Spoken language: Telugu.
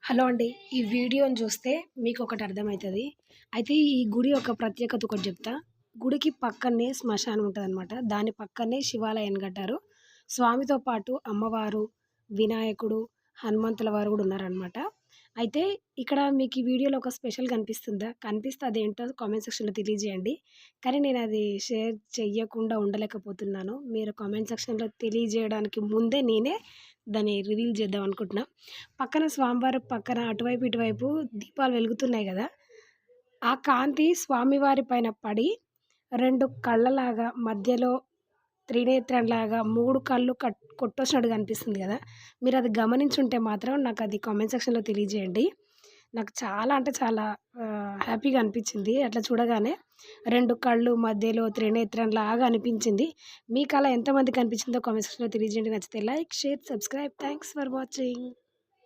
హలో అండి. ఈ వీడియోని చూస్తే మీకొకటి అర్థమైతది. అయితే ఈ గుడి యొక్క ప్రత్యేకత ఒకటి చెప్తా. గుడికి పక్కనే శ్మశానం ఉంటదనమాట. దాని పక్కనే శివాలయాన్ని కట్టారు. స్వామితో పాటు అమ్మవారు, వినాయకుడు, హనుమంతుల వారు గూడా ఉన్నారనమాట. అయితే ఇక్కడ మీకు ఈ వీడియోలో ఒక స్పెషల్ కనిపిస్తుందా? కనిపిస్తే అదేంటో కామెంట్ సెక్షన్‌లో తెలియజేయండి. కానీ నేనది షేర్ చెయ్యకుండా ఉండలేకపోతున్నాను. మీరు కామెంట్ సెక్షన్‌లో తెలియజేయడానికి ముందే నేనే దాన్ని రివీల్ చేద్దాం అనుకుంటున్నా. పక్కన స్వామివారి పక్కన అటువైపు, ఇటువైపు దీపాలు వెలుగుతున్నాయి గదా! ఆ కాంతి స్వామివారి పైన పడి 2 కళ్ళలాగా మధ్యలో త్రినేత్రంలాగా 3 కళ్ళు కొట్టొచ్చినట్టు కనిపిస్తుంది గదా! మీరది గమనించుంటే మాత్రం నాకది కామెంట్ సెక్షన్‌లో తెలియజేయండి. నాకు చాలా అంటే చాలా హ్యాపీగా అనిపిచ్చింది. అట్లా చూడగానే 2 కళ్ళు మధ్యలో త్రినేత్రంలాగా అనిపించింది. మీకలా ఎంతమందికి అనిపించిందో కామెంట్ సెక్షన్‌లో తెలియజేయండి. నచ్చితే like, share, subscribe. Thanks for watching.